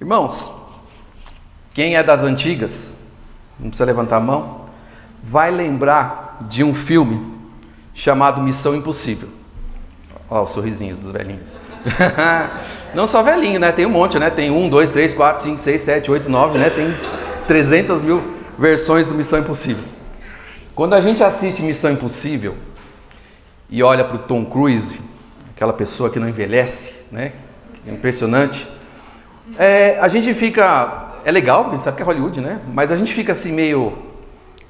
Irmãos, quem é das antigas, não precisa levantar a mão, vai lembrar de um filme chamado Missão Impossível. Olha os sorrisinhos dos velhinhos. Não só velhinho, né? Tem um monte, né? Tem 1, 2, 3, 4, 5, 6, 7, 8, 9, né? Tem 300 mil versões do Missão Impossível. Quando a gente assiste Missão Impossível e olha para o Tom Cruise, aquela pessoa que não envelhece, né? É impressionante. A gente fica... É legal, a gente sabe que é Hollywood, né? Mas a gente fica assim meio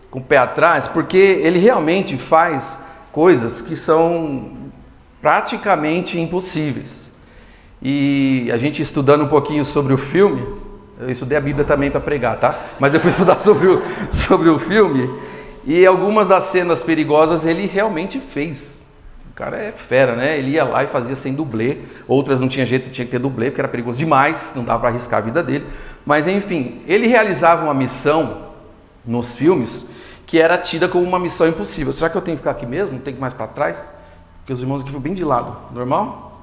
com o pé atrás, porque ele realmente faz coisas que são praticamente impossíveis. E a gente estudando um pouquinho sobre o filme, eu estudei a Bíblia também para pregar, tá? Mas eu fui estudar sobre o filme, e algumas das cenas perigosas ele realmente fez. O cara é fera, né? Ele ia lá e fazia sem dublê, outras não tinha jeito, tinha que ter dublê, porque era perigoso demais, não dava para arriscar a vida dele. Mas enfim, ele realizava uma missão nos filmes que era tida como uma missão impossível. Será que eu tenho que ficar aqui mesmo? Não tenho que ir mais para trás? Porque os irmãos aqui ficam bem de lado. Normal?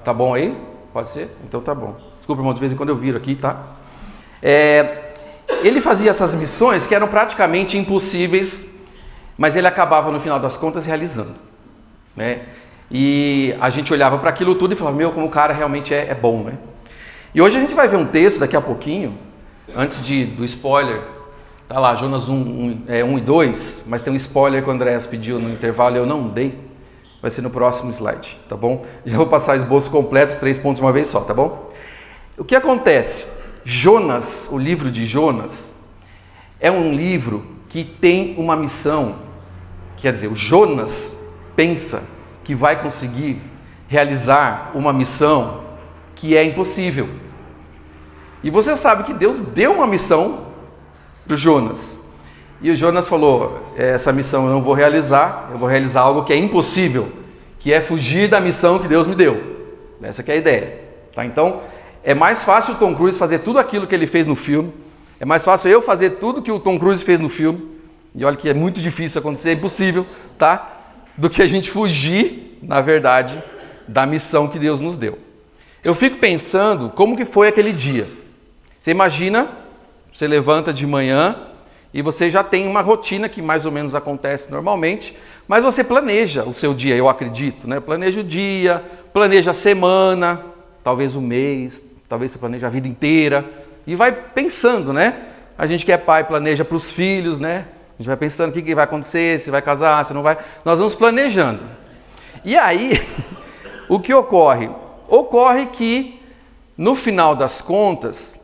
Tá bom aí? Pode ser? Então tá bom. Desculpa, irmãos, de vez em quando eu viro aqui, tá? Ele fazia essas missões que eram praticamente impossíveis, mas ele acabava, no final das contas, realizando, né? E a gente olhava para aquilo tudo e falava, meu, como o cara realmente é bom, né? E hoje a gente vai ver um texto daqui a pouquinho, antes do spoiler, tá lá, Jonas 1 e 2, mas tem um spoiler que o Andréas pediu no intervalo e eu não dei, vai ser no próximo slide, tá bom? Já vou passar esboço completo, os 3 pontos de uma vez só, tá bom? O que acontece? Jonas, o livro de Jonas, é um livro que tem uma missão, quer dizer, o Jonas pensa que vai conseguir realizar uma missão que é impossível. E você sabe que Deus deu uma missão para o Jonas. E o Jonas falou, essa missão eu não vou realizar, eu vou realizar algo que é impossível, que é fugir da missão que Deus me deu. Essa que é a ideia. Tá? Então, é mais fácil o Tom Cruise fazer tudo aquilo que ele fez no filme, é mais fácil eu fazer tudo que o Tom Cruise fez no filme, e olha que é muito difícil acontecer, é impossível, tá? Do que a gente fugir, na verdade, da missão que Deus nos deu. Eu fico pensando como que foi aquele dia. Você imagina, você levanta de manhã e você já tem uma rotina que mais ou menos acontece normalmente, mas você planeja o seu dia, eu acredito, né? Planeja o dia, planeja a semana, talvez o mês, talvez você planeja a vida inteira e vai pensando, né? A gente que é pai planeja para os filhos, né? A gente vai pensando o que vai acontecer, se vai casar, se não vai. Nós vamos planejando. E aí, o que ocorre? Ocorre que, no final das contas,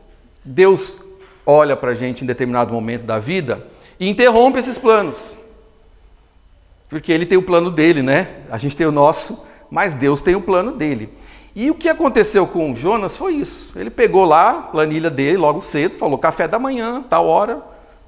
Deus olha para a gente em determinado momento da vida e interrompe esses planos. Porque Ele tem o plano dele, né? A gente tem o nosso, mas Deus tem o plano dele. E o que aconteceu com o Jonas foi isso. Ele pegou lá a planilha dele logo cedo, falou café da manhã, tal hora,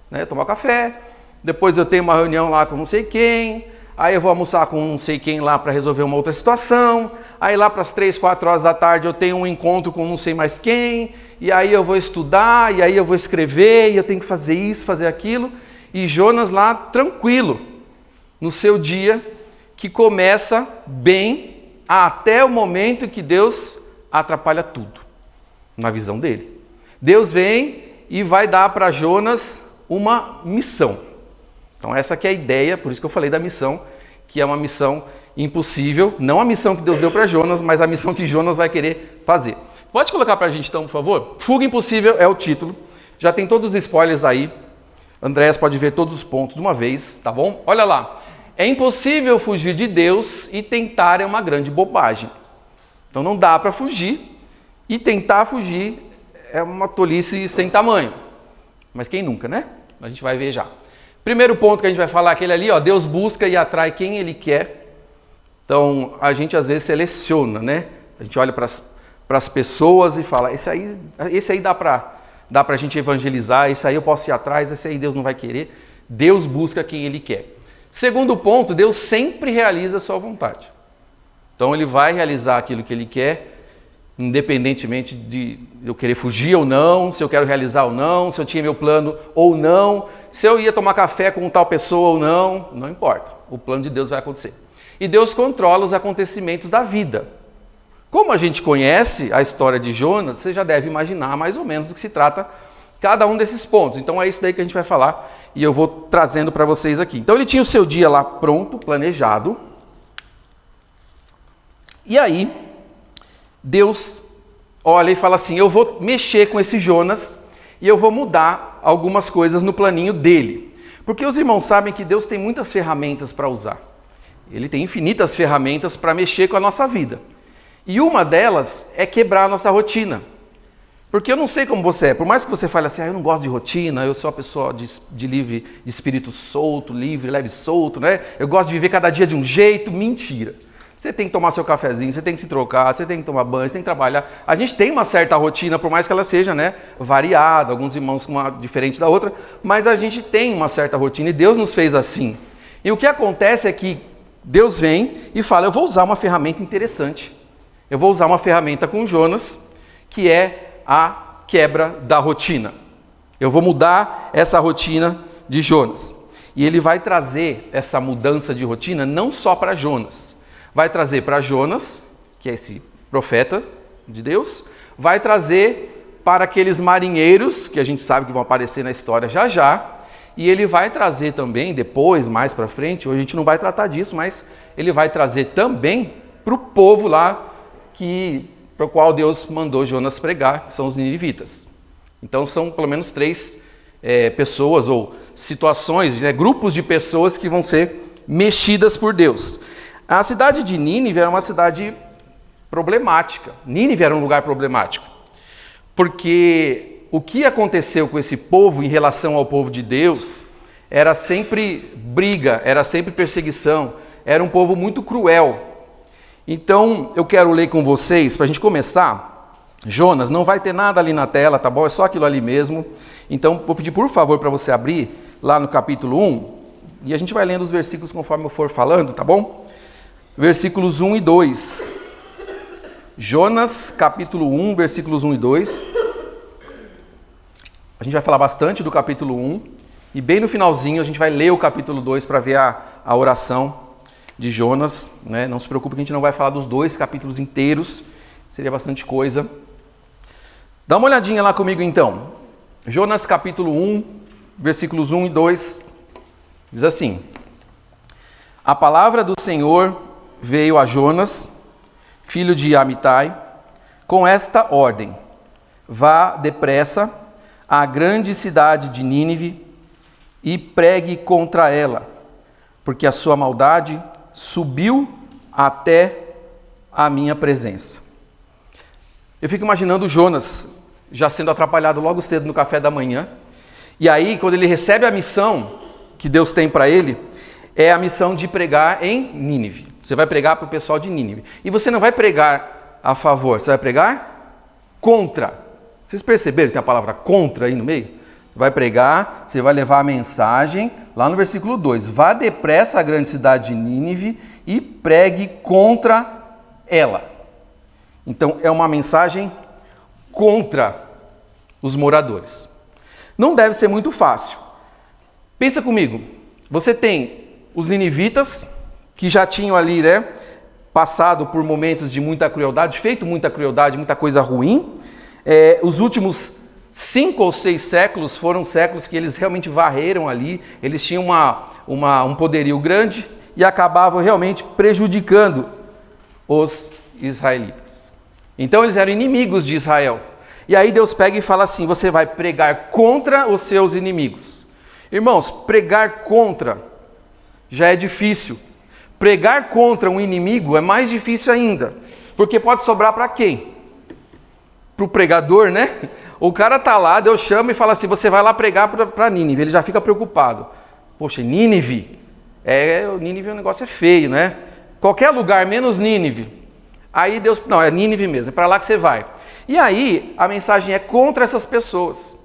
né? Tomar café. Depois eu tenho uma reunião lá com não sei quem. Aí eu vou almoçar com não sei quem lá para resolver uma outra situação. Aí lá para as 3, 4 horas da tarde eu tenho um encontro com não sei mais quem. E aí eu vou estudar, e aí eu vou escrever, e eu tenho que fazer isso, fazer aquilo. E Jonas lá tranquilo, no seu dia, que começa bem até o momento em que Deus atrapalha tudo, na visão dele. Deus vem e vai dar para Jonas uma missão. Então essa que é a ideia, por isso que eu falei da missão, que é uma missão impossível, não a missão que Deus deu para Jonas, mas a missão que Jonas vai querer fazer. Pode colocar para a gente então, por favor? Fuga Impossível é o título, já tem todos os spoilers aí, Andréas pode ver todos os pontos de uma vez, tá bom? Olha lá. É impossível fugir de Deus e tentar é uma grande bobagem. Então não dá para fugir e tentar fugir é uma tolice sem tamanho. Mas quem nunca, né? A gente vai ver já. Primeiro ponto que a gente vai falar, aquele ali, ó, Deus busca e atrai quem Ele quer. Então a gente às vezes seleciona, né? A gente olha para as pessoas e fala, esse aí dá para a gente evangelizar, esse aí eu posso ir atrás, esse aí Deus não vai querer. Deus busca quem Ele quer. Segundo ponto, Deus sempre realiza a sua vontade. Então Ele vai realizar aquilo que Ele quer, independentemente de eu querer fugir ou não, se eu quero realizar ou não, se eu tinha meu plano ou não, se eu ia tomar café com tal pessoa ou não, não importa. O plano de Deus vai acontecer. E Deus controla os acontecimentos da vida. Como a gente conhece a história de Jonas, você já deve imaginar mais ou menos do que se trata cada um desses pontos. Então é isso daí que a gente vai falar e eu vou trazendo para vocês aqui. Então ele tinha o seu dia lá pronto, planejado. E aí, Deus olha e fala assim, eu vou mexer com esse Jonas e eu vou mudar algumas coisas no planinho dele. Porque os irmãos sabem que Deus tem muitas ferramentas para usar. Ele tem infinitas ferramentas para mexer com a nossa vida. E uma delas é quebrar a nossa rotina. Porque eu não sei como você é, por mais que você fale assim, eu não gosto de rotina, eu sou uma pessoa de livre, de espírito solto, livre, leve, solto, né? Eu gosto de viver cada dia de um jeito, mentira. Você tem que tomar seu cafezinho, você tem que se trocar, você tem que tomar banho, você tem que trabalhar. A gente tem uma certa rotina, por mais que ela seja, né, variada, alguns irmãos uma diferente da outra, mas a gente tem uma certa rotina e Deus nos fez assim. E o que acontece é que Deus vem e fala, eu vou usar uma ferramenta interessante. Eu vou usar uma ferramenta com Jonas, que é a quebra da rotina. Eu vou mudar essa rotina de Jonas. E ele vai trazer essa mudança de rotina não só para Jonas. Vai trazer para Jonas, que é esse profeta de Deus, vai trazer para aqueles marinheiros, que a gente sabe que vão aparecer na história já já, e ele vai trazer também, depois, mais para frente, hoje a gente não vai tratar disso, mas ele vai trazer também para o povo lá, para o qual Deus mandou Jonas pregar, que são os ninivitas. Então são pelo menos 3 pessoas ou situações, né, grupos de pessoas que vão ser mexidas por Deus. A cidade de Nínive era uma cidade problemática. Nínive era um lugar problemático. Porque o que aconteceu com esse povo em relação ao povo de Deus era sempre briga, era sempre perseguição, era um povo muito cruel. Então eu quero ler com vocês, para a gente começar, Jonas, não vai ter nada ali na tela, tá bom? É só aquilo ali mesmo. Então vou pedir por favor para você abrir lá no capítulo 1 e a gente vai lendo os versículos conforme eu for falando, tá bom? Versículos 1 e 2. Jonas, capítulo 1, versículos 1 e 2. A gente vai falar bastante do capítulo 1. E bem no finalzinho a gente vai ler o capítulo 2 para ver a oração de Jonas. Né? Não se preocupe que a gente não vai falar dos 2 capítulos inteiros. Seria bastante coisa. Dá uma olhadinha lá comigo então. Jonas, capítulo 1, versículos 1 e 2. Diz assim. A palavra do Senhor veio a Jonas, filho de Amitai, com esta ordem: vá depressa à grande cidade de Nínive e pregue contra ela, porque a sua maldade subiu até a minha presença. Eu fico imaginando Jonas já sendo atrapalhado logo cedo no café da manhã, e aí quando ele recebe a missão que Deus tem para ele, é a missão de pregar em Nínive. Você vai pregar para o pessoal de Nínive. E você não vai pregar a favor, você vai pregar contra. Vocês perceberam que tem a palavra contra aí no meio? Vai pregar, você vai levar a mensagem, lá no versículo 2. Vá depressa à grande cidade de Nínive e pregue contra ela. Então é uma mensagem contra os moradores. Não deve ser muito fácil. Pensa comigo, você tem os ninivitas, que já tinham ali, né, passado por momentos de muita crueldade, feito muita crueldade, muita coisa ruim. Os últimos 5 ou 6 séculos foram séculos que eles realmente varreram ali, eles tinham um poderio grande e acabavam realmente prejudicando os israelitas. Então eles eram inimigos de Israel. E aí Deus pega e fala assim, você vai pregar contra os seus inimigos. Irmãos, pregar contra já é difícil. Pregar contra um inimigo é mais difícil ainda, porque pode sobrar para quem? Para o pregador, né? O cara tá lá, Deus chama e fala assim, você vai lá pregar para Nínive, ele já fica preocupado. Poxa, Nínive? Nínive o negócio é feio, né? Qualquer lugar menos Nínive. Aí Deus, não, é Nínive mesmo, é para lá que você vai. E aí a mensagem é contra essas pessoas.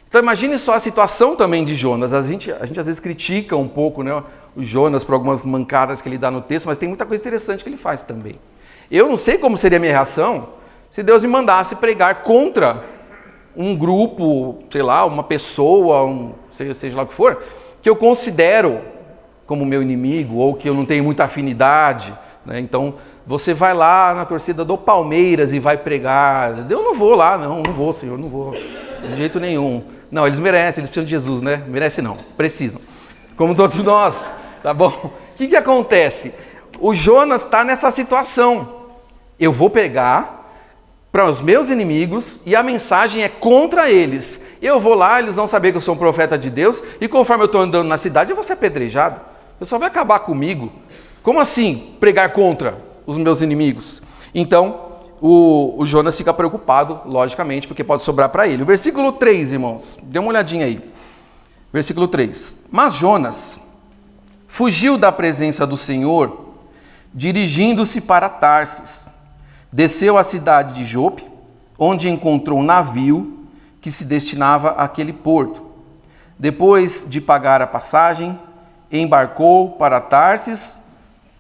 Então imagine só a situação também de Jonas. A gente às vezes critica um pouco, né, o Jonas por algumas mancadas que ele dá no texto, mas tem muita coisa interessante que ele faz também. Eu não sei como seria a minha reação se Deus me mandasse pregar contra um grupo, sei lá, uma pessoa, seja lá o que for, que eu considero como meu inimigo ou que eu não tenho muita afinidade. Né? Então você vai lá na torcida do Palmeiras e vai pregar. Eu não vou lá, não vou, Senhor, não vou. De jeito nenhum. Não, eles merecem, eles precisam de Jesus, né? Merecem não, precisam. Como todos nós, tá bom? O que acontece? O Jonas está nessa situação. Eu vou pregar para os meus inimigos e a mensagem é contra eles. Eu vou lá, eles vão saber que eu sou um profeta de Deus e conforme eu estou andando na cidade eu vou ser apedrejado. O pessoal vai acabar comigo. Como assim pregar contra os meus inimigos? Então, o Jonas fica preocupado, logicamente, porque pode sobrar para ele. O versículo 3, irmãos, dê uma olhadinha aí. Versículo 3. Mas Jonas fugiu da presença do Senhor, dirigindo-se para Tarsis. Desceu à cidade de Jope, onde encontrou um navio que se destinava àquele porto. Depois de pagar a passagem, embarcou para Tarsis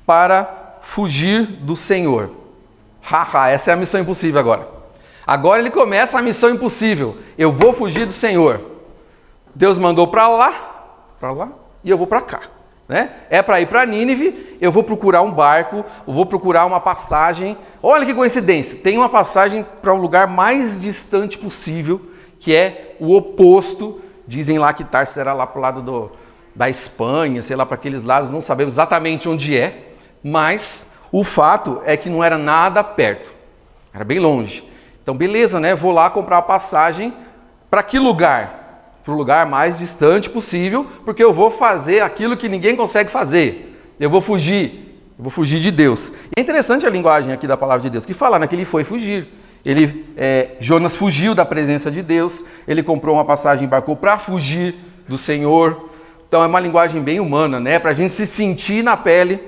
para fugir do Senhor. Haha, essa é a missão impossível agora. Agora ele começa a missão impossível. Eu vou fugir do Senhor. Deus mandou para lá e eu vou para cá. Né? É para ir para Nínive, eu vou procurar um barco, eu vou procurar uma passagem. Olha que coincidência, tem uma passagem para um lugar mais distante possível, que é o oposto. Dizem lá que Tarsis era lá para o lado da Espanha, sei lá, para aqueles lados, não sabemos exatamente onde é, mas o fato é que não era nada perto, era bem longe. Então beleza, né? Vou lá comprar a passagem para que lugar? Para o lugar mais distante possível, porque eu vou fazer aquilo que ninguém consegue fazer. Eu vou fugir de Deus. E é interessante a linguagem aqui da palavra de Deus, que fala, né, que ele foi fugir. Jonas fugiu da presença de Deus, ele comprou uma passagem, embarcou para fugir do Senhor. Então é uma linguagem bem humana, né, para a gente se sentir na pele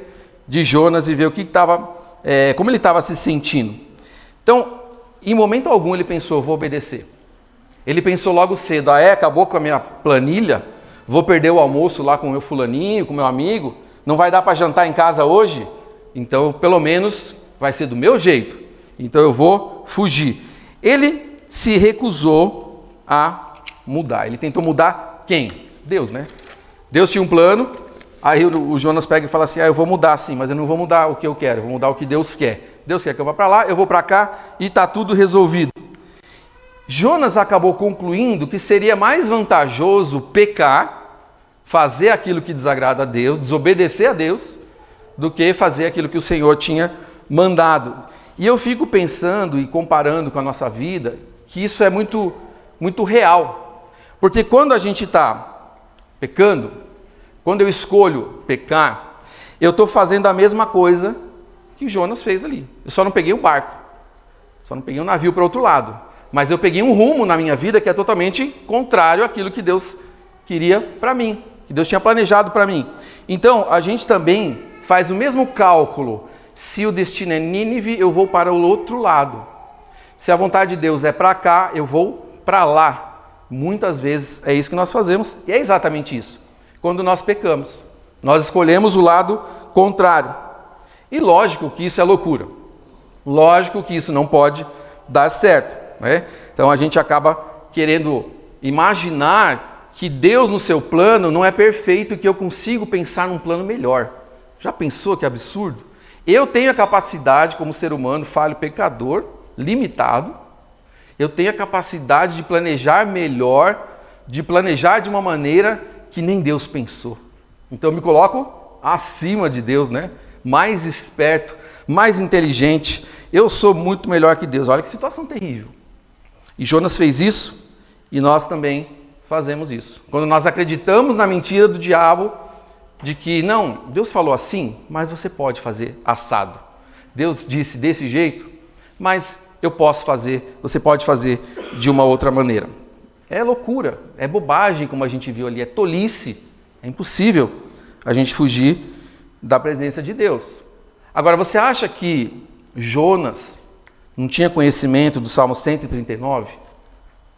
de Jonas e ver como ele estava se sentindo. Então, em momento algum ele pensou, vou obedecer. Ele pensou logo cedo, acabou com a minha planilha, vou perder o almoço lá com o meu fulaninho, com o meu amigo, não vai dar para jantar em casa hoje, então pelo menos vai ser do meu jeito, então eu vou fugir. Ele se recusou a mudar, ele tentou mudar quem? Deus, né? Deus tinha um plano, aí o Jonas pega e fala assim, eu vou mudar sim, mas eu não vou mudar o que eu quero, eu vou mudar o que Deus quer. Deus quer que eu vá para lá, eu vou para cá e está tudo resolvido. Jonas acabou concluindo que seria mais vantajoso pecar, fazer aquilo que desagrada a Deus, desobedecer a Deus, do que fazer aquilo que o Senhor tinha mandado. E eu fico pensando e comparando com a nossa vida, que isso é muito, muito real. Porque quando a gente está pecando, quando eu escolho pecar, eu estou fazendo a mesma coisa que Jonas fez ali. Eu só não peguei um barco, só não peguei um navio para o outro lado. Mas eu peguei um rumo na minha vida que é totalmente contrário àquilo que Deus queria para mim, que Deus tinha planejado para mim. Então, a gente também faz o mesmo cálculo. Se o destino é Nínive, eu vou para o outro lado. Se a vontade de Deus é para cá, eu vou para lá. Muitas vezes é isso que nós fazemos, e é exatamente isso. Quando nós pecamos, nós escolhemos o lado contrário. E lógico que isso é loucura. Lógico que isso não pode dar certo. Né? Então a gente acaba querendo imaginar que Deus no seu plano não é perfeito e que eu consigo pensar num plano melhor. Já pensou que absurdo? Eu tenho a capacidade como ser humano, falho, pecador, limitado. Eu tenho a capacidade de planejar melhor, de planejar de uma maneira que nem Deus pensou. Então eu me coloco acima de Deus, né? Mais esperto, mais inteligente. Eu sou muito melhor que Deus. Olha que situação terrível. E Jonas fez isso e nós também fazemos isso. Quando nós acreditamos na mentira do diabo de que, não, Deus falou assim, mas você pode fazer assado. Deus disse desse jeito, mas eu posso fazer, você pode fazer de uma outra maneira. É loucura, é bobagem como a gente viu ali, é tolice, é impossível a gente fugir da presença de Deus. Agora, você acha que Jonas não tinha conhecimento do Salmo 139?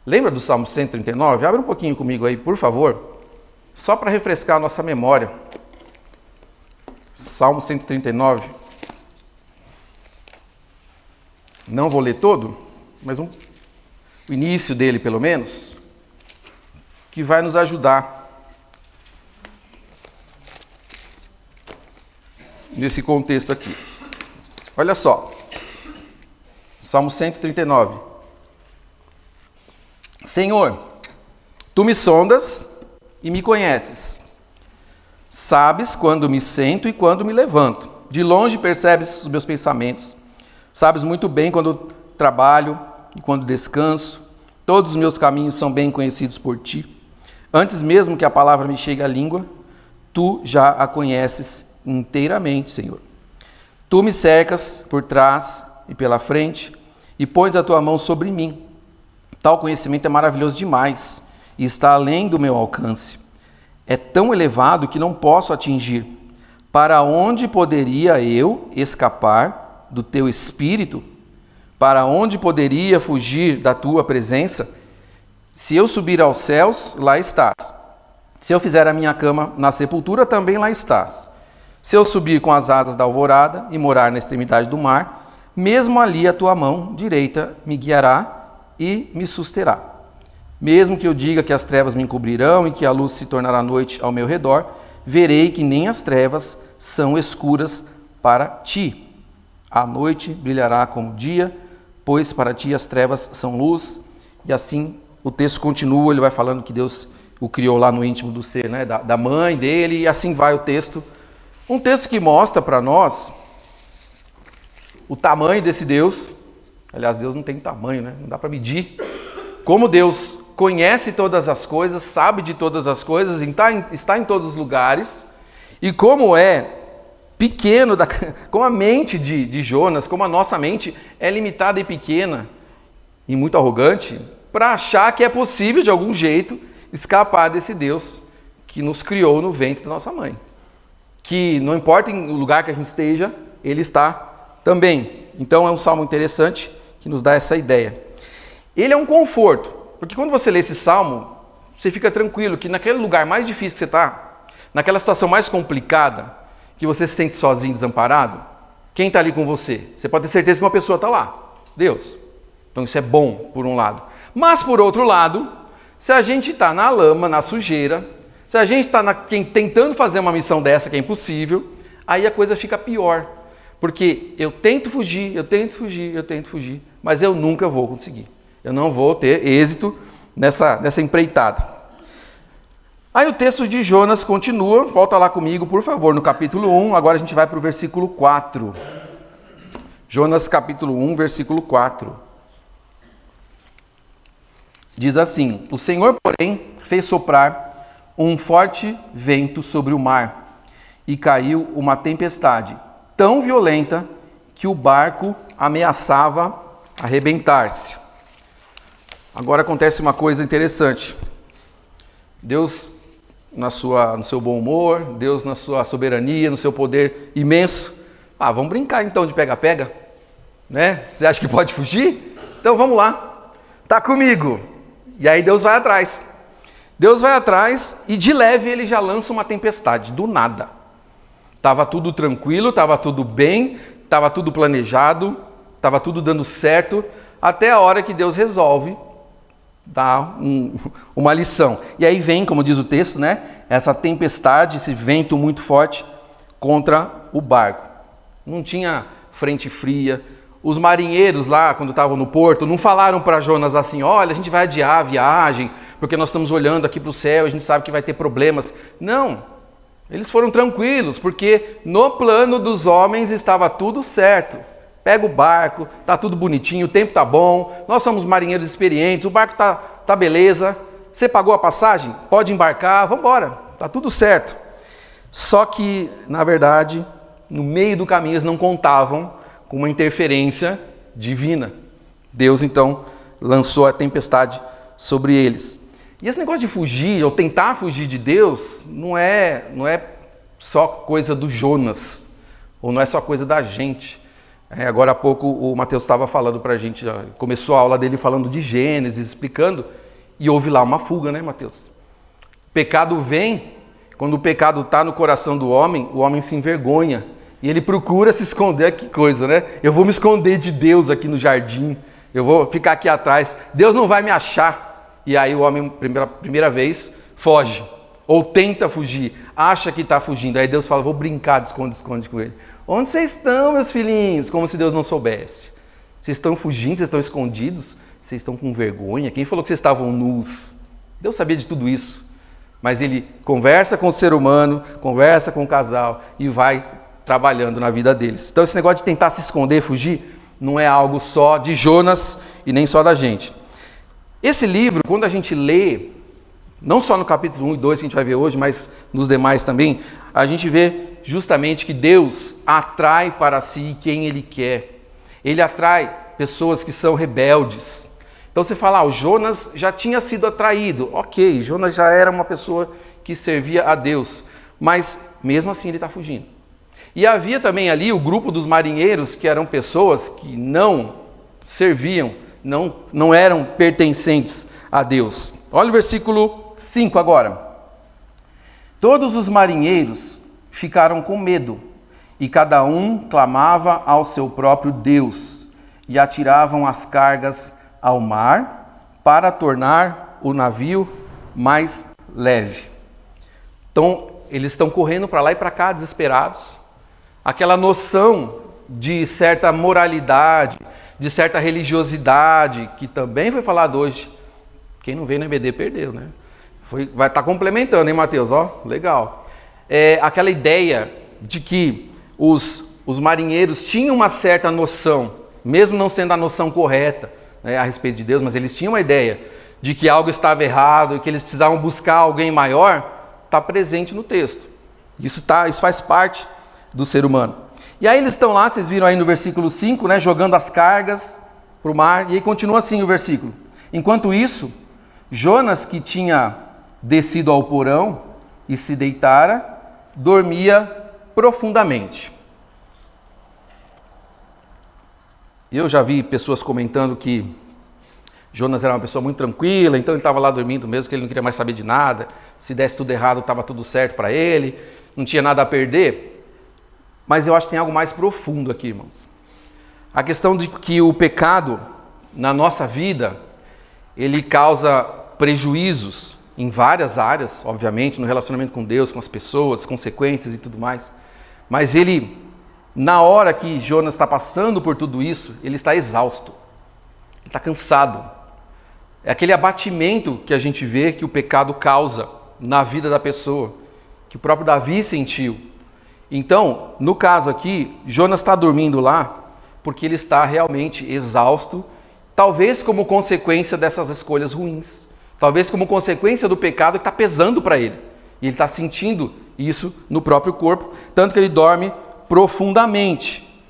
Lembra do Salmo 139? Abre um pouquinho comigo aí, por favor. Só para refrescar a nossa memória. Salmo 139. Não vou ler todo, mas o início dele pelo menos, que vai nos ajudar nesse contexto aqui. Olha só. Salmo 139. Senhor, tu me sondas e me conheces. Sabes quando me sento e quando me levanto. De longe percebes os meus pensamentos. Sabes muito bem quando trabalho e quando descanso. Todos os meus caminhos são bem conhecidos por ti. Antes mesmo que a palavra me chegue à língua, tu já a conheces inteiramente, Senhor. Tu me cercas por trás e pela frente e pões a tua mão sobre mim. Tal conhecimento é maravilhoso demais e está além do meu alcance. É tão elevado que não posso atingir. Para onde poderia eu escapar do teu espírito? Para onde poderia fugir da tua presença? Se eu subir aos céus, lá estás. Se eu fizer a minha cama na sepultura, também lá estás. Se eu subir com as asas da alvorada e morar na extremidade do mar, mesmo ali a tua mão direita me guiará e me susterá. Mesmo que eu diga que as trevas me encobrirão e que a luz se tornará noite ao meu redor, verei que nem as trevas são escuras para ti. A noite brilhará como o dia, pois para ti as trevas são luz. E assim o texto continua, ele vai falando que Deus o criou lá no íntimo do ser, né? da mãe dele, e assim vai o texto. Um texto que mostra para nós o tamanho desse Deus. Aliás, Deus não tem tamanho, né? Não dá para medir. Como Deus conhece todas as coisas, sabe de todas as coisas, está em todos os lugares, e como é pequeno, como a mente de Jonas, como a nossa mente é limitada e pequena e muito arrogante, para achar que é possível de algum jeito escapar desse Deus que nos criou no ventre da nossa mãe. Que não importa o lugar que a gente esteja, Ele está também. Então é um salmo interessante que nos dá essa ideia. Ele é um conforto, porque quando você lê esse salmo, você fica tranquilo que naquele lugar mais difícil que você está, naquela situação mais complicada, que você se sente sozinho, desamparado, quem está ali com você? Você pode ter certeza que uma pessoa está lá, Deus. Então isso é bom, por um lado. Mas, por outro lado, se a gente está na lama, na sujeira, se a gente está tentando fazer uma missão dessa que é impossível, aí a coisa fica pior. Porque eu tento fugir, mas eu nunca vou conseguir. Eu não vou ter êxito nessa empreitada. Aí o texto de Jonas continua, volta lá comigo, por favor, no capítulo 1, agora a gente vai para o versículo 4. Jonas capítulo 1, versículo 4. Diz assim: O Senhor, porém, fez soprar um forte vento sobre o mar, e caiu uma tempestade tão violenta que o barco ameaçava arrebentar-se. Agora acontece uma coisa interessante. Deus, no seu bom humor, Deus na sua soberania, no seu poder imenso. Vamos brincar então de pega-pega, né? Você acha que pode fugir? Então vamos lá. Tá comigo. E aí Deus vai atrás. Deus vai atrás e de leve ele já lança uma tempestade, do nada. Estava tudo tranquilo, estava tudo bem, estava tudo planejado, estava tudo dando certo, até a hora que Deus resolve dar uma lição. E aí vem, como diz o texto, né, essa tempestade, esse vento muito forte contra o barco. Não tinha frente fria. Os marinheiros lá, quando estavam no porto, não falaram para Jonas assim: olha, a gente vai adiar a viagem, porque nós estamos olhando aqui para o céu, a gente sabe que vai ter problemas. Não, eles foram tranquilos, porque no plano dos homens estava tudo certo. Pega o barco, tá tudo bonitinho, o tempo tá bom, nós somos marinheiros experientes, o barco tá beleza, você pagou a passagem? Pode embarcar, vamos embora, tá tudo certo. Só que, na verdade, no meio do caminho eles não contavam com uma interferência divina. Deus, então, lançou a tempestade sobre eles. E esse negócio de fugir, ou tentar fugir de Deus, não é só coisa do Jonas, ou não é só coisa da gente. Agora há pouco o Mateus estava falando para a gente, começou a aula dele falando de Gênesis, explicando, e houve lá uma fuga, né, Mateus? O pecado vem, quando o pecado está no coração do homem, o homem se envergonha, e ele procura se esconder. Que coisa, né? Eu vou me esconder de Deus aqui no jardim, eu vou ficar aqui atrás, Deus não vai me achar. E aí o homem, primeira vez, foge. ou tenta fugir, acha que está fugindo. Aí Deus fala, vou brincar de esconde-esconde com ele. Onde vocês estão, meus filhinhos? Como se Deus não soubesse. Vocês estão fugindo, vocês estão escondidos, vocês estão com vergonha. Quem falou que vocês estavam nus? Deus sabia de tudo isso. Mas ele conversa com o ser humano, conversa com o casal e vai trabalhando na vida deles. Então esse negócio de tentar se esconder, fugir, não é algo só de Jonas e nem só da gente. Esse livro, quando a gente lê, não só no capítulo 1 e 2 que a gente vai ver hoje, mas nos demais também, a gente vê justamente que Deus atrai para si quem Ele quer. Ele atrai pessoas que são rebeldes. Então você fala, o Jonas já tinha sido atraído. Ok, Jonas já era uma pessoa que servia a Deus, mas mesmo assim ele está fugindo. E havia também ali o grupo dos marinheiros, que eram pessoas que não serviam, não eram pertencentes a Deus. Olha o versículo 5 agora. Todos os marinheiros ficaram com medo, e cada um clamava ao seu próprio Deus, e atiravam as cargas ao mar para tornar o navio mais leve. Então, eles estão correndo para lá e para cá, desesperados. Aquela noção de certa moralidade, de certa religiosidade, que também foi falado hoje. Quem não veio no EBD perdeu, né? Vai estar complementando, hein, Mateus? Ó, legal. Aquela ideia de que os marinheiros tinham uma certa noção, mesmo não sendo a noção correta, né, a respeito de Deus, mas eles tinham uma ideia de que algo estava errado e que eles precisavam buscar alguém maior, está presente no texto. Isso faz parte do ser humano. E aí eles estão lá, vocês viram aí no versículo 5, né, jogando as cargas para o mar, e aí continua assim o versículo. Enquanto isso, Jonas, que tinha descido ao porão e se deitara, dormia profundamente. Eu já vi pessoas comentando que Jonas era uma pessoa muito tranquila, então ele estava lá dormindo mesmo, que ele não queria mais saber de nada. Se desse tudo errado, estava tudo certo para ele, não tinha nada a perder. Mas eu acho que tem algo mais profundo aqui, irmãos. A questão de que o pecado na nossa vida, ele causa prejuízos em várias áreas, obviamente, no relacionamento com Deus, com as pessoas, consequências e tudo mais. Mas ele, na hora que Jonas está passando por tudo isso, ele está exausto, ele está cansado. É aquele abatimento que a gente vê que o pecado causa na vida da pessoa, que o próprio Davi sentiu. Então, no caso aqui, Jonas está dormindo lá porque ele está realmente exausto, talvez como consequência dessas escolhas ruins, talvez como consequência do pecado que está pesando para ele. E ele está sentindo isso no próprio corpo, tanto que ele dorme profundamente.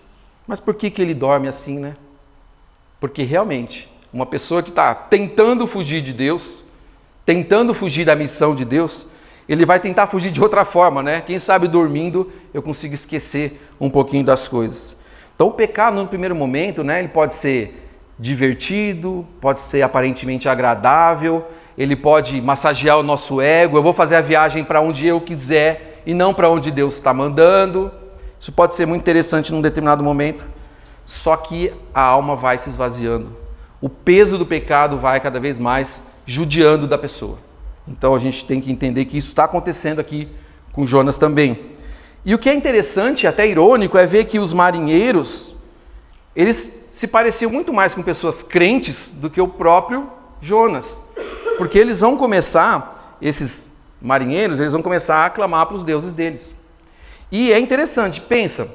Mas por que ele dorme assim, né? Porque realmente, uma pessoa que está tentando fugir de Deus, tentando fugir da missão de Deus, ele vai tentar fugir de outra forma, né? Quem sabe dormindo eu consigo esquecer um pouquinho das coisas. Então o pecado no primeiro momento, né? Ele pode ser divertido, pode ser aparentemente agradável, ele pode massagear o nosso ego, eu vou fazer a viagem para onde eu quiser e não para onde Deus está mandando. Isso pode ser muito interessante num determinado momento, só que a alma vai se esvaziando. O peso do pecado vai cada vez mais judiando da pessoa. Então a gente tem que entender que isso está acontecendo aqui com Jonas também. E o que é interessante, até irônico, é ver que os marinheiros, eles se pareciam muito mais com pessoas crentes do que o próprio Jonas. Porque eles vão começar, esses marinheiros, eles vão começar a clamar para os deuses deles. E é interessante, pensa,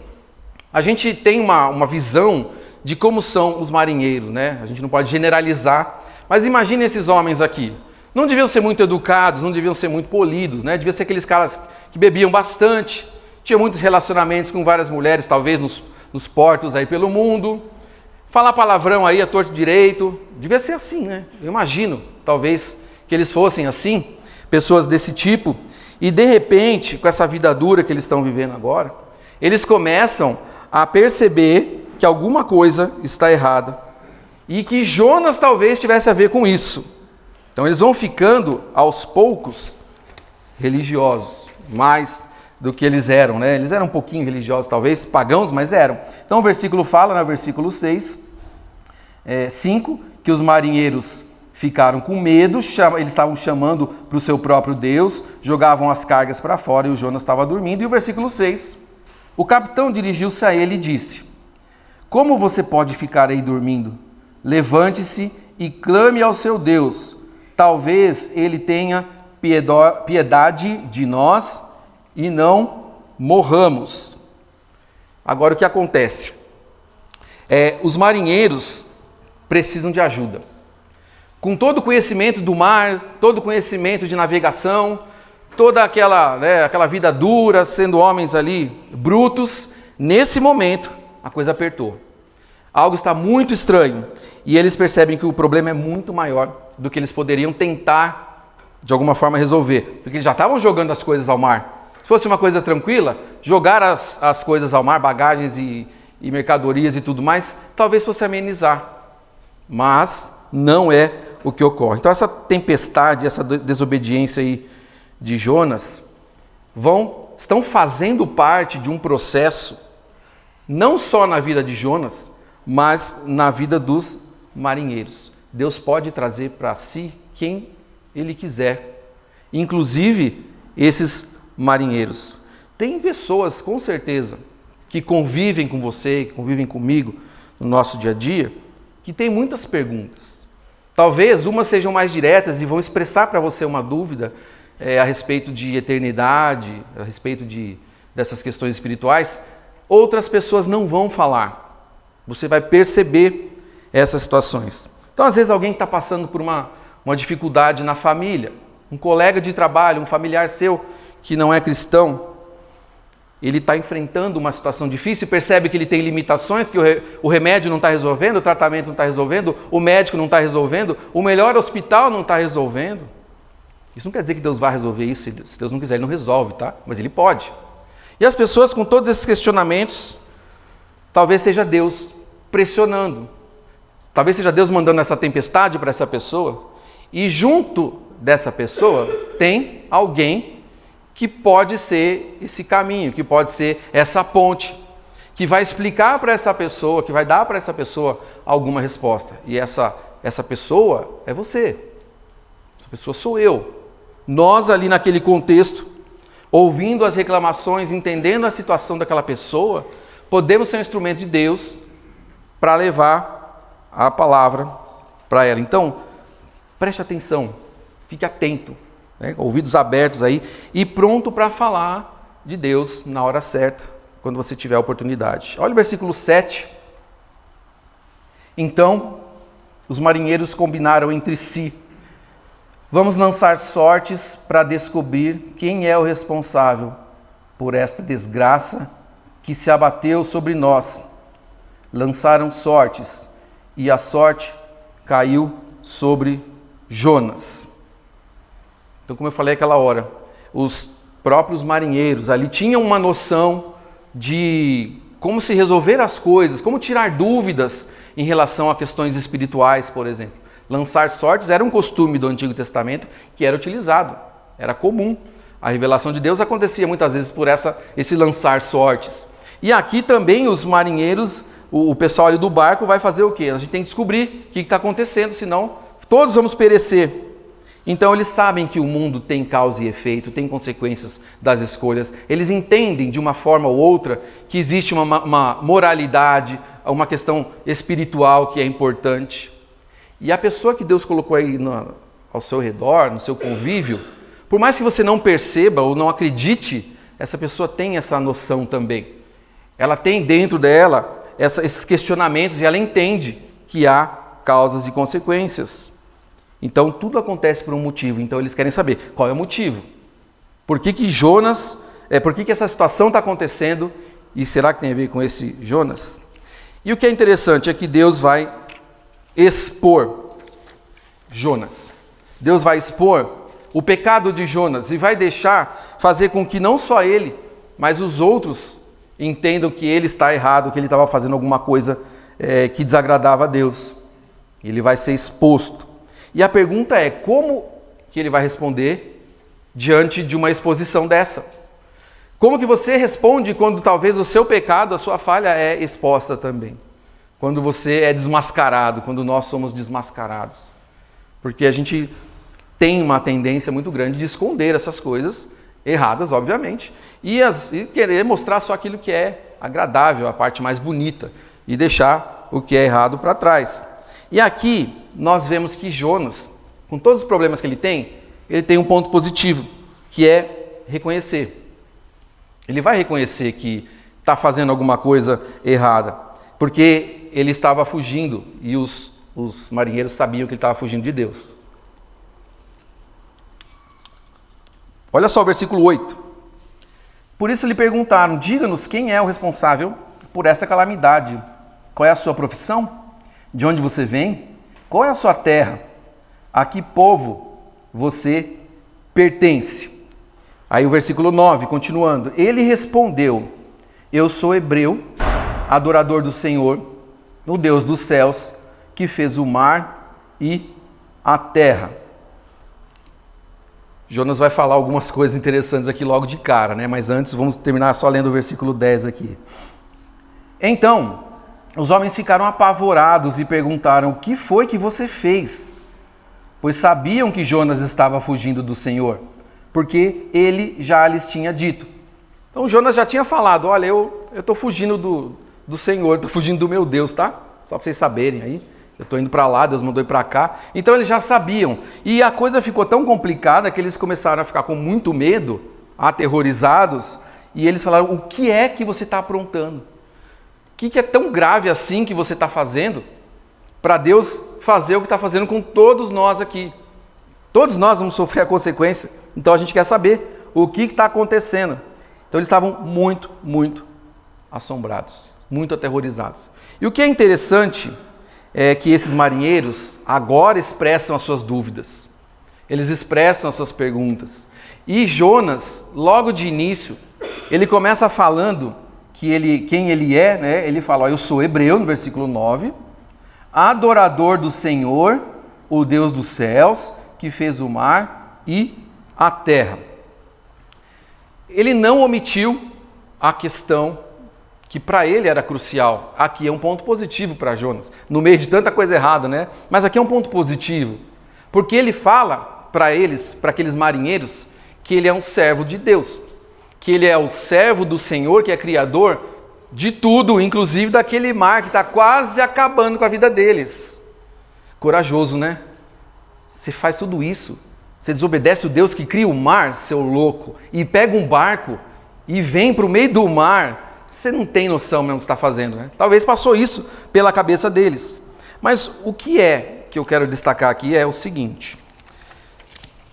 a gente tem uma visão de como são os marinheiros, né? A gente não pode generalizar, mas imagine esses homens aqui. Não deviam ser muito educados, não deviam ser muito polidos, né? Deviam ser aqueles caras que bebiam bastante, tinham muitos relacionamentos com várias mulheres, talvez nos portos aí pelo mundo. Falar palavrão aí a torto direito, devia ser assim, né? Eu imagino, talvez, que eles fossem assim, pessoas desse tipo, e de repente, com essa vida dura que eles estão vivendo agora, eles começam a perceber que alguma coisa está errada, e que Jonas talvez tivesse a ver com isso. Então eles vão ficando, aos poucos, religiosos, mais do que eles eram, né? Eles eram um pouquinho religiosos, talvez, pagãos, mas eram. Então o versículo fala, no versículo 5, que os marinheiros ficaram com medo, eles estavam chamando para o seu próprio Deus, jogavam as cargas para fora e o Jonas estava dormindo. E o versículo 6, o capitão dirigiu-se a ele e disse: como você pode ficar aí dormindo? Levante-se e clame ao seu Deus. Talvez ele tenha piedade de nós e não morramos. Agora o que acontece? Os marinheiros precisam de ajuda. Com todo o conhecimento do mar, todo o conhecimento de navegação, toda aquela vida dura, sendo homens ali brutos, nesse momento a coisa apertou. Algo está muito estranho e eles percebem que o problema é muito maior do que eles poderiam tentar de alguma forma resolver, porque eles já estavam jogando as coisas ao mar. Se fosse uma coisa tranquila, jogar as coisas ao mar, bagagens e mercadorias e tudo mais, talvez fosse amenizar, mas não é o que ocorre. Então essa tempestade, essa desobediência aí de Jonas estão fazendo parte de um processo, não só na vida de Jonas, mas na vida dos marinheiros. Deus pode trazer para si quem Ele quiser, inclusive esses marinheiros. Tem pessoas, com certeza, que convivem com você, que convivem comigo no nosso dia a dia, que têm muitas perguntas. Talvez umas sejam mais diretas e vão expressar para você uma dúvida a respeito de eternidade, a respeito dessas questões espirituais. Outras pessoas não vão falar. Você vai perceber essas situações. Então, às vezes, alguém está passando por uma dificuldade na família, um colega de trabalho, um familiar seu que não é cristão, ele está enfrentando uma situação difícil, percebe que ele tem limitações, que o remédio não está resolvendo, o tratamento não está resolvendo, o médico não está resolvendo, o melhor hospital não está resolvendo. Isso não quer dizer que Deus vai resolver isso, se Deus não quiser, Ele não resolve, tá? Mas Ele pode. E as pessoas com todos esses questionamentos, talvez seja Deus pressionando, talvez seja Deus mandando essa tempestade para essa pessoa, e junto dessa pessoa tem alguém que pode ser esse caminho, que pode ser essa ponte, que vai explicar para essa pessoa, que vai dar para essa pessoa alguma resposta. E essa pessoa é você, essa pessoa sou eu. Nós ali naquele contexto, ouvindo as reclamações, entendendo a situação daquela pessoa, podemos ser um instrumento de Deus para levar a palavra para ela. Então, preste atenção, fique atento, né? Ouvidos abertos aí e pronto para falar de Deus na hora certa, quando você tiver a oportunidade. Olha o versículo 7. Então, os marinheiros combinaram entre si: vamos lançar sortes para descobrir quem é o responsável por esta desgraça que se abateu sobre nós. Lançaram sortes e a sorte caiu sobre Jonas. Então, como eu falei aquela hora, os próprios marinheiros ali tinham uma noção de como se resolver as coisas, como tirar dúvidas em relação a questões espirituais, por exemplo. Lançar sortes era um costume do Antigo Testamento que era utilizado, era comum. A revelação de Deus acontecia muitas vezes por esse lançar sortes. E aqui também os marinheiros, o pessoal ali do barco vai fazer o quê? A gente tem que descobrir o que está acontecendo, senão todos vamos perecer. Então eles sabem que o mundo tem causa e efeito, tem consequências das escolhas. Eles entendem de uma forma ou outra que existe uma moralidade, uma questão espiritual que é importante. E a pessoa que Deus colocou aí ao seu redor, no seu convívio, por mais que você não perceba ou não acredite, essa pessoa tem essa noção também. Ela tem dentro dela esses questionamentos e ela entende que há causas e consequências. Então tudo acontece por um motivo, então eles querem saber qual é o motivo. Por que essa situação está acontecendo e será que tem a ver com esse Jonas? E o que é interessante é que Deus vai expor Jonas. Deus vai expor o pecado de Jonas e vai fazer com que não só ele, mas os outros entendam que ele está errado, que ele estava fazendo alguma coisa que desagradava a Deus. Ele vai ser exposto. E a pergunta é, como que ele vai responder diante de uma exposição dessa? Como que você responde quando talvez o seu pecado, a sua falha é exposta também? Quando você é desmascarado, quando nós somos desmascarados. Porque a gente tem uma tendência muito grande de esconder essas coisas erradas, obviamente, e querer mostrar só aquilo que é agradável, a parte mais bonita, e deixar o que é errado para trás. E aqui nós vemos que Jonas, com todos os problemas que ele tem um ponto positivo, que é reconhecer. Ele vai reconhecer que está fazendo alguma coisa errada, porque ele estava fugindo e os marinheiros sabiam que ele estava fugindo de Deus. Olha só o versículo 8. Por isso lhe perguntaram: diga-nos quem é o responsável por essa calamidade. Qual é a sua profissão? De onde você vem? Qual é a sua terra? A que povo você pertence? Aí o versículo 9, continuando. Ele respondeu: eu sou hebreu, adorador do Senhor, o Deus dos céus, que fez o mar e a terra. Jonas vai falar algumas coisas interessantes aqui logo de cara, né? Mas antes vamos terminar só lendo o versículo 10 aqui. Então, os homens ficaram apavorados e perguntaram: o que foi que você fez? Pois sabiam que Jonas estava fugindo do Senhor, porque ele já lhes tinha dito. Então Jonas já tinha falado: olha, eu estou fugindo do Senhor, estou fugindo do meu Deus, tá? Só para vocês saberem aí. Eu estou indo para lá, Deus mandou ir para cá. Então eles já sabiam. E a coisa ficou tão complicada que eles começaram a ficar com muito medo, aterrorizados. E eles falaram: o que é que você está aprontando? O que é tão grave assim que você está fazendo para Deus fazer o que está fazendo com todos nós aqui? Todos nós vamos sofrer a consequência. Então a gente quer saber o que está acontecendo. Então eles estavam muito, muito assombrados, muito aterrorizados. E o que é interessante é que esses marinheiros agora expressam as suas dúvidas. Eles expressam as suas perguntas. E Jonas, logo de início, ele começa falando quem ele é, né? Ele fala: eu sou hebreu, no versículo 9, adorador do Senhor, o Deus dos céus, que fez o mar e a terra. Ele não omitiu a questão que para ele era crucial. Aqui é um ponto positivo para Jonas, no meio de tanta coisa errada, né? Mas aqui é um ponto positivo, porque ele fala para eles, para aqueles marinheiros, que ele é um servo de Deus, que ele é o servo do Senhor, que é criador de tudo, inclusive daquele mar que está quase acabando com a vida deles. Corajoso, né? Você faz tudo isso, você desobedece o Deus que cria o mar, seu louco, e pega um barco e vem para o meio do mar. Você não tem noção mesmo do que está fazendo, né? Talvez passou isso pela cabeça deles. Mas o que eu quero destacar aqui é o seguinte: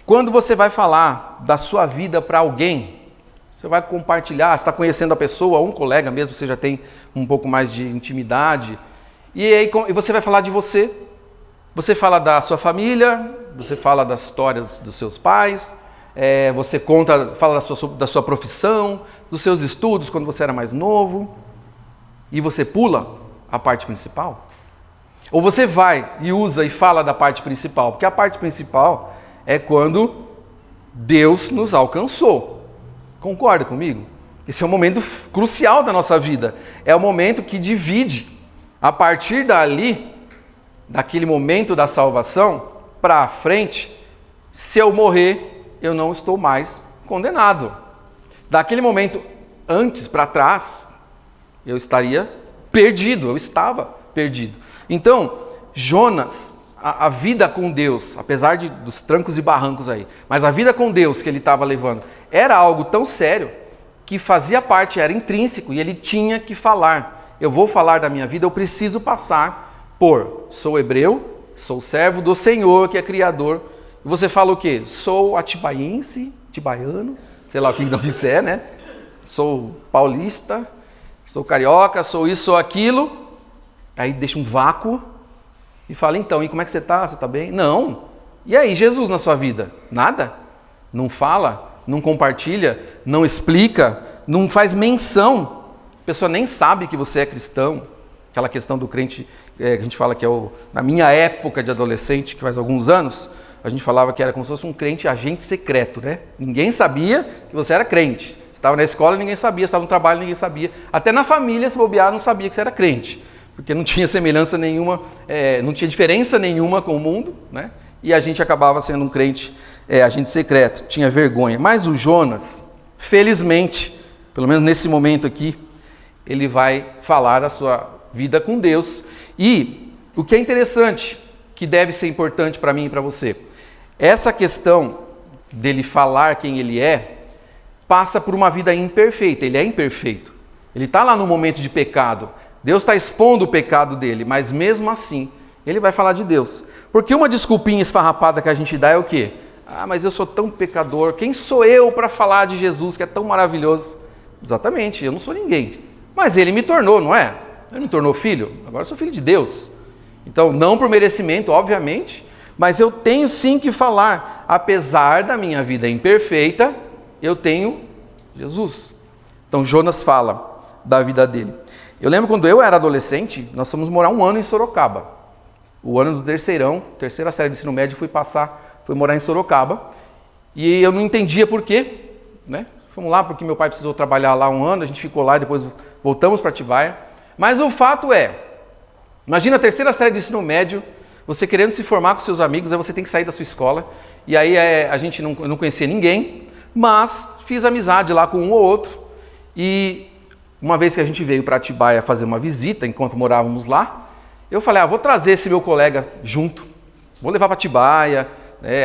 quando você vai falar da sua vida para alguém, você vai compartilhar, você está conhecendo a pessoa, um colega mesmo, você já tem um pouco mais de intimidade, e aí você vai falar de você. Você fala da sua família, você fala das histórias dos seus pais, você fala da sua profissão, dos seus estudos quando você era mais novo, e você pula a parte principal? Ou você vai e usa e fala da parte principal? Porque a parte principal é quando Deus nos alcançou. Concorda comigo? Esse é um momento crucial da nossa vida. É o momento que divide. A partir dali, daquele momento da salvação, para frente, se eu morrer, eu não estou mais condenado. Daquele momento antes para trás, eu estaria perdido, eu estava perdido. Então, Jonas, a vida com Deus, apesar dos trancos e barrancos aí, mas a vida com Deus que ele estava levando, era algo tão sério que fazia parte, era intrínseco, e ele tinha que falar. Eu vou falar da minha vida, eu preciso passar por: sou hebreu, sou servo do Senhor, que é criador. E você fala o quê? Sou atibaiense, tibaiano, sei lá o que você é, né? Sou paulista, sou carioca, sou isso, sou aquilo. Aí deixa um vácuo e fala: então, e como é que você está? Você está bem? Não. E aí, Jesus na sua vida? Nada? Não fala? Não compartilha? Não explica? Não faz menção? A pessoa nem sabe que você é cristão. Aquela questão do crente, que a gente fala que é na minha época de adolescente, que faz alguns anos, a gente falava que era como se fosse um crente agente secreto, né? Ninguém sabia que você era crente. Você estava na escola, ninguém sabia. Você estava no trabalho, ninguém sabia. Até na família, se bobear, não sabia que você era crente. Porque não tinha semelhança nenhuma, não tinha diferença nenhuma com o mundo, né? e a gente acabava sendo um crente, agente secreto, tinha vergonha. Mas o Jonas, felizmente, pelo menos nesse momento aqui, ele vai falar da sua vida com Deus. E o que é interessante, que deve ser importante para mim e para você, essa questão dele falar quem ele passa por uma vida imperfeita. Ele é imperfeito. Ele está lá no momento de pecado. Deus está expondo o pecado dele, mas mesmo assim, ele vai falar de Deus. Porque uma desculpinha esfarrapada que a gente dá é o quê? Ah, mas eu sou tão pecador, quem sou eu para falar de Jesus que é tão maravilhoso? Exatamente, eu não sou ninguém. Mas ele me tornou, não é? Ele me tornou filho, agora eu sou filho de Deus. Então, não por merecimento, obviamente, mas eu tenho sim que falar. Apesar da minha vida imperfeita, eu tenho Jesus. Então, Jonas fala da vida dele. Eu lembro quando eu era adolescente, nós fomos morar 1 ano em Sorocaba. O ano do terceira série do ensino médio, fui morar em Sorocaba. E eu não entendia por quê, né? Fomos lá porque meu pai precisou trabalhar lá 1 ano, a gente ficou lá e depois voltamos para Atibaia. Mas o fato imagina a terceira série do ensino médio, você querendo se formar com seus amigos, aí você tem que sair da sua escola. E aí a gente não conhecia ninguém, mas fiz amizade lá com um ou outro. E uma vez que a gente veio para Atibaia fazer uma visita, enquanto morávamos lá, eu falei, vou trazer esse meu colega junto, vou levar para Atibaia.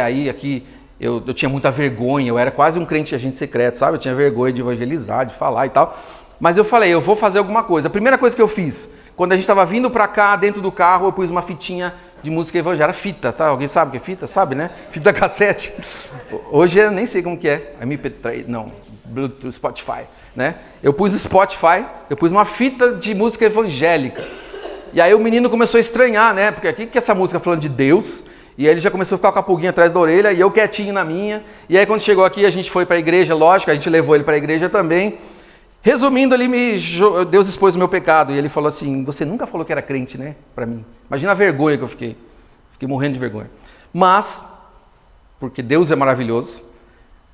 Aí aqui eu tinha muita vergonha, eu era quase um crente agente secreto, sabe? Eu tinha vergonha de evangelizar, de falar e tal. Mas eu falei, eu vou fazer alguma coisa. A primeira coisa que eu fiz, quando a gente estava vindo para cá, dentro do carro, eu pus uma fitinha de música evangélica, fita, tá? Alguém sabe o que é fita? Sabe, né? Fita cassete. Hoje eu nem sei como que é, MP3, não, Bluetooth, Spotify, né? Eu pus o Spotify, eu pus uma fita de música evangélica. E aí o menino começou a estranhar, né? Porque aqui que essa música falando de Deus, e aí ele já começou a ficar com a pulguinha atrás da orelha, e eu quietinho na minha. E aí quando chegou aqui, a gente foi para a igreja, lógico, a gente levou ele para a igreja também. Resumindo, Deus expôs o meu pecado, e ele falou assim, você nunca falou que era crente, né? Para mim. Imagina a vergonha que eu fiquei morrendo de vergonha. Mas, porque Deus é maravilhoso,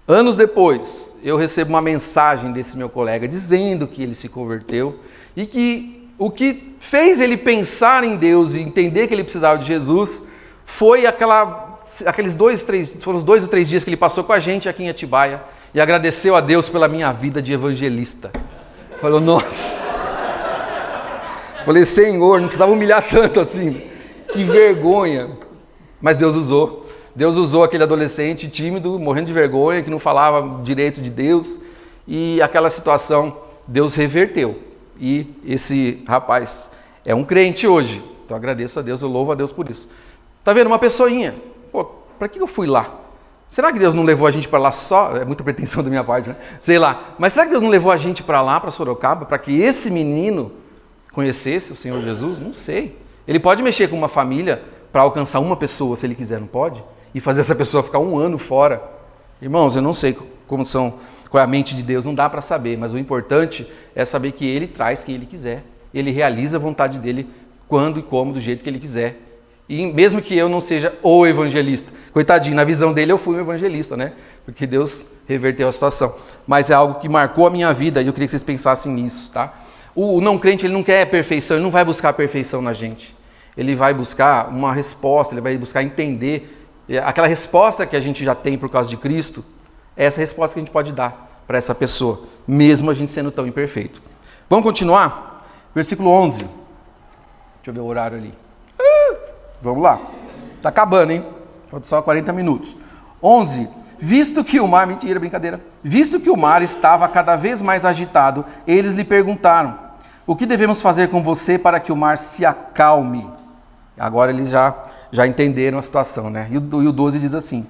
anos depois, eu recebo uma mensagem desse meu colega, dizendo que ele se converteu, e que o que fez ele pensar em Deus e entender que ele precisava de Jesus, foi aqueles 2 ou 3 dias que ele passou com a gente aqui em Atibaia, e agradeceu a Deus pela minha vida de evangelista. Falou, nossa. Falei, Senhor, não precisava humilhar tanto assim. Que vergonha. Mas Deus usou. Deus usou aquele adolescente tímido, morrendo de vergonha, que não falava direito de Deus. E aquela situação, Deus reverteu. E esse rapaz é um crente hoje. Então agradeço a Deus, eu louvo a Deus por isso. Tá vendo? Uma pessoinha. Pô, para que eu fui lá? Será que Deus não levou a gente para lá só? É muita pretensão da minha parte, né? Sei lá. Mas será que Deus não levou a gente para lá, para Sorocaba, para que esse menino conhecesse o Senhor Jesus? Não sei. Ele pode mexer com uma família para alcançar uma pessoa, se ele quiser, não pode? E fazer essa pessoa ficar 1 ano fora. Irmãos, eu não sei qual é a mente de Deus, não dá para saber. Mas o importante é saber que Ele traz quem Ele quiser. Ele realiza a vontade dEle quando e como, do jeito que Ele quiser. E mesmo que eu não seja o evangelista, coitadinho, na visão dele eu fui um evangelista, né? Porque Deus reverteu a situação. Mas é algo que marcou a minha vida e eu queria que vocês pensassem nisso, tá? O não crente, ele não quer perfeição, ele não vai buscar a perfeição na gente. Ele vai buscar uma resposta, ele vai buscar entender. Aquela resposta que a gente já tem por causa de Cristo, é essa resposta que a gente pode dar para essa pessoa, mesmo a gente sendo tão imperfeito. Vamos continuar? Versículo 11. Deixa eu ver o horário ali. Vamos lá. Está acabando, hein? Falta só 40 minutos. 11. Visto que o mar... Mentira, brincadeira. Visto que o mar estava cada vez mais agitado, eles lhe perguntaram, o que devemos fazer com você para que o mar se acalme? Agora eles já entenderam a situação, né? E o 12 diz assim,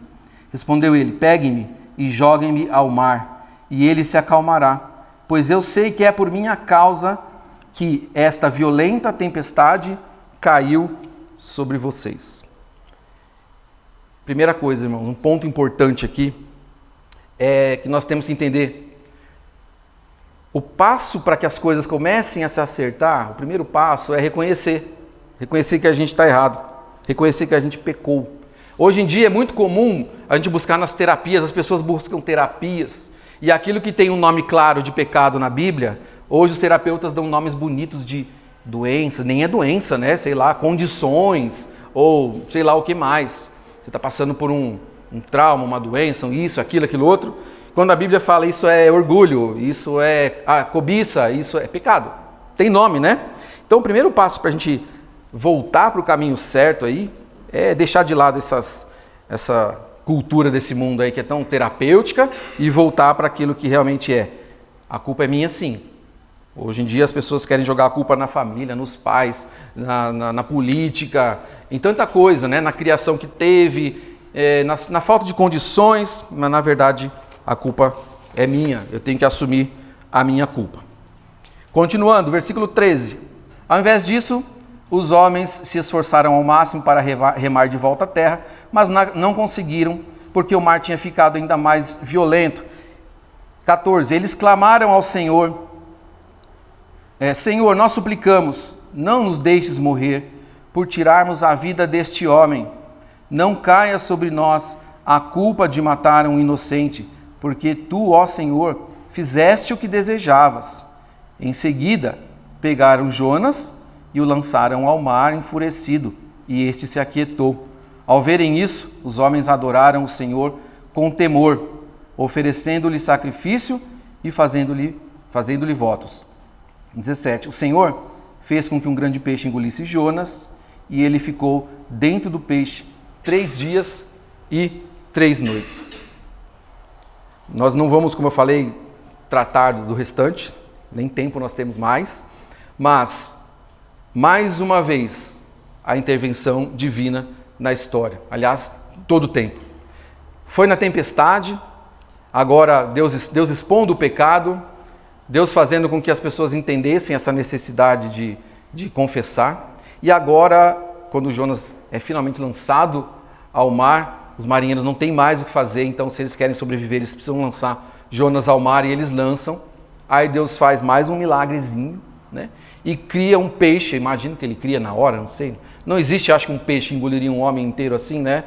respondeu ele, peguem-me e joguem-me ao mar, e ele se acalmará, pois eu sei que é por minha causa que esta violenta tempestade caiu sobre vocês. Primeira coisa, irmãos, um ponto importante aqui é que nós temos que entender o passo para que as coisas comecem a se acertar. O primeiro passo é reconhecer que a gente está errado, reconhecer que a gente pecou. Hoje em dia é muito comum a gente buscar nas terapias, as pessoas buscam terapias, e aquilo que tem um nome claro de pecado na Bíblia, hoje os terapeutas dão nomes bonitos de doenças, nem é doença, né? Sei lá, condições, ou sei lá o que mais. Você está passando por um trauma, uma doença, isso, aquilo outro. Quando a Bíblia fala isso é orgulho, isso é cobiça, isso é pecado. Tem nome, né? Então o primeiro passo para a gente voltar para o caminho certo aí é deixar de lado essa cultura desse mundo aí que é tão terapêutica e voltar para aquilo que realmente é. A culpa é minha, sim. Hoje em dia as pessoas querem jogar a culpa na família, nos pais, na política, em tanta coisa, né? Na criação que teve, na falta de condições, mas na verdade a culpa é minha, eu tenho que assumir a minha culpa. Continuando, versículo 13. Ao invés disso, os homens se esforçaram ao máximo para remar de volta à terra, mas não conseguiram, porque o mar tinha ficado ainda mais violento. 14. Eles clamaram ao Senhor, Senhor, nós suplicamos, não nos deixes morrer, por tirarmos a vida deste homem. Não caia sobre nós a culpa de matar um inocente, porque tu, ó Senhor, fizeste o que desejavas. Em seguida, pegaram Jonas e o lançaram ao mar enfurecido, e este se aquietou. Ao verem isso, os homens adoraram o Senhor com temor, oferecendo-lhe sacrifício e fazendo-lhe votos. 17. O Senhor fez com que um grande peixe engolisse Jonas, e ele ficou dentro do peixe 3 dias e 3 noites. Nós não vamos, como eu falei, tratar do restante, nem tempo nós temos mais, mas, mais uma vez, a intervenção divina na história. Aliás, todo o tempo. Foi na tempestade, agora Deus expondo o pecado, Deus fazendo com que as pessoas entendessem essa necessidade de confessar. E agora, quando Jonas é finalmente lançado ao mar, os marinheiros não têm mais o que fazer, então se eles querem sobreviver, eles precisam lançar Jonas ao mar, e eles lançam. Aí Deus faz mais um milagrezinho, né? E cria um peixe, imagino que ele cria na hora, não sei. Não existe, acho que um peixe engoliria um homem inteiro assim, né?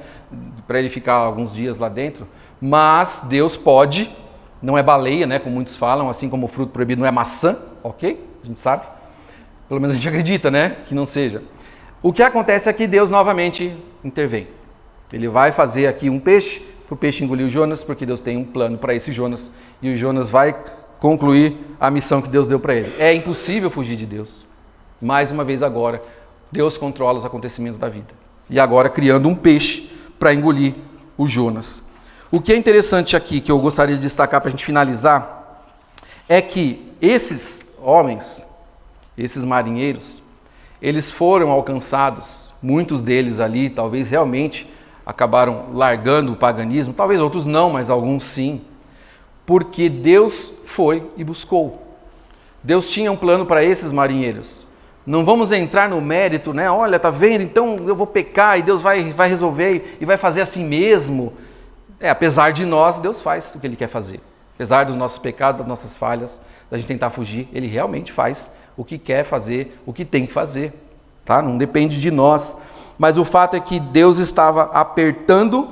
Para ele ficar alguns dias lá dentro. Mas Deus pode, não é baleia, né? Como muitos falam, assim como o fruto proibido não é maçã, ok? A gente sabe. Pelo menos a gente acredita, né? Que não seja. O que acontece é que Deus novamente intervém. Ele vai fazer aqui um peixe, para o peixe engolir o Jonas, porque Deus tem um plano para esse Jonas, e o Jonas vai concluir a missão que Deus deu para ele. É impossível fugir de Deus. Mais uma vez agora, Deus controla os acontecimentos da vida. E agora criando um peixe para engolir o Jonas. O que é interessante aqui, que eu gostaria de destacar para a gente finalizar, é que esses homens, esses marinheiros, eles foram alcançados, muitos deles ali, talvez realmente acabaram largando o paganismo, talvez outros não, mas alguns sim, porque Deus foi e buscou. Deus tinha um plano para esses marinheiros. Não vamos entrar no mérito, né? Olha, tá vendo? Então eu vou pecar e Deus vai resolver e vai fazer assim mesmo. Apesar de nós, Deus faz o que Ele quer fazer. Apesar dos nossos pecados, das nossas falhas, da gente tentar fugir, Ele realmente faz o que quer fazer, o que tem que fazer. Tá? Não depende de nós. Mas o fato é que Deus estava apertando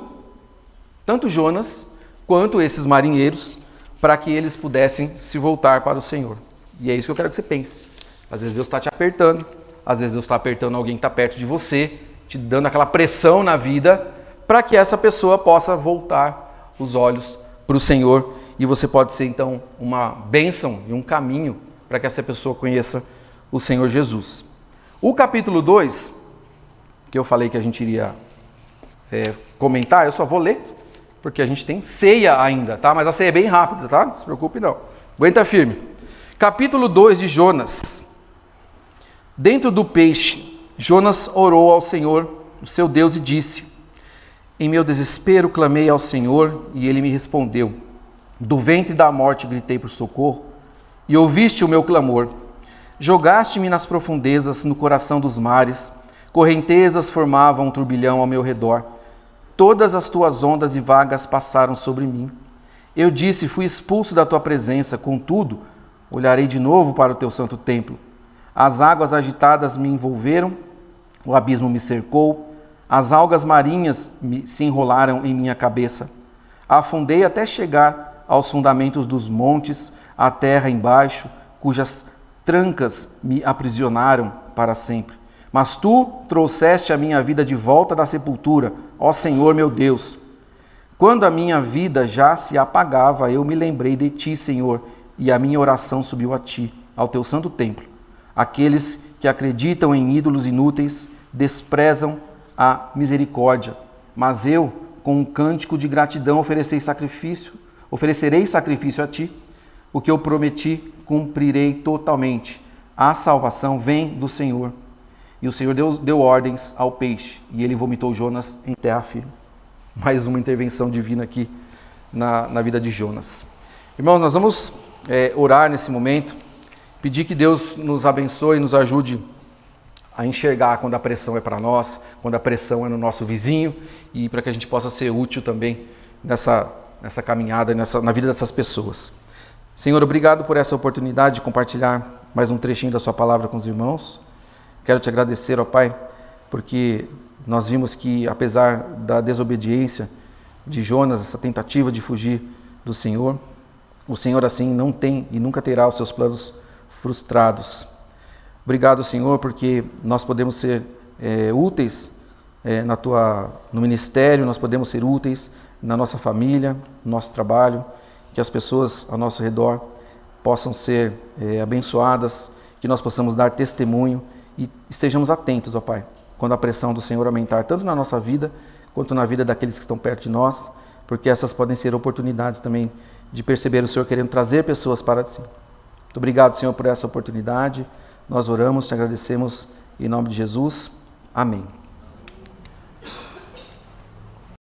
tanto Jonas quanto esses marinheiros para que eles pudessem se voltar para o Senhor. E é isso que eu quero que você pense. Às vezes Deus está te apertando, às vezes Deus está apertando alguém que está perto de você, te dando aquela pressão na vida para que essa pessoa possa voltar os olhos para o Senhor, e você pode ser então uma bênção e um caminho para que essa pessoa conheça o Senhor Jesus. O capítulo 2, que eu falei que a gente iria comentar, eu só vou ler, porque a gente tem ceia ainda, tá? Mas a ceia é bem rápida, tá? Não se preocupe não. Aguenta firme. Capítulo 2 de Jonas. Dentro do peixe, Jonas orou ao Senhor, o seu Deus, e disse: em meu desespero clamei ao Senhor, e Ele me respondeu. Do ventre da morte gritei por socorro, e ouviste o meu clamor. Jogaste-me nas profundezas, no coração dos mares. Correntezas formavam um turbilhão ao meu redor. Todas as tuas ondas e vagas passaram sobre mim. Eu disse: fui expulso da tua presença, contudo, olharei de novo para o teu santo templo. As águas agitadas me envolveram, o abismo me cercou, as algas marinhas se enrolaram em minha cabeça. Afundei até chegar aos fundamentos dos montes, a terra embaixo, cujas trancas me aprisionaram para sempre. Mas tu trouxeste a minha vida de volta da sepultura, ó Senhor meu Deus. Quando a minha vida já se apagava, eu me lembrei de ti, Senhor, e a minha oração subiu a ti, ao teu santo templo. Aqueles que acreditam em ídolos inúteis desprezam a misericórdia, mas eu, com um cântico de gratidão, oferecerei sacrifício a ti. O que eu prometi, cumprirei totalmente. A salvação vem do Senhor. E o Senhor deu ordens ao peixe, e ele vomitou Jonas em terra firme. Mais uma intervenção divina aqui na vida de Jonas. Irmãos, nós vamos orar nesse momento, pedir que Deus nos abençoe e nos ajude a enxergar quando a pressão é para nós, quando a pressão é no nosso vizinho, e para que a gente possa ser útil também nessa caminhada, na vida dessas pessoas. Senhor, obrigado por essa oportunidade de compartilhar mais um trechinho da sua palavra com os irmãos. Quero te agradecer, ó Pai, porque nós vimos que, apesar da desobediência de Jonas, essa tentativa de fugir do Senhor, o Senhor assim não tem e nunca terá os seus planos frustrados. Obrigado, Senhor, porque nós podemos ser úteis no ministério, nós podemos ser úteis na nossa família, no nosso trabalho, que as pessoas ao nosso redor possam ser abençoadas, que nós possamos dar testemunho e estejamos atentos, ó Pai, quando a pressão do Senhor aumentar, tanto na nossa vida, quanto na vida daqueles que estão perto de nós, porque essas podem ser oportunidades também de perceber o Senhor querendo trazer pessoas para si. Muito obrigado, Senhor, por essa oportunidade. Nós oramos, te agradecemos em nome de Jesus. Amém.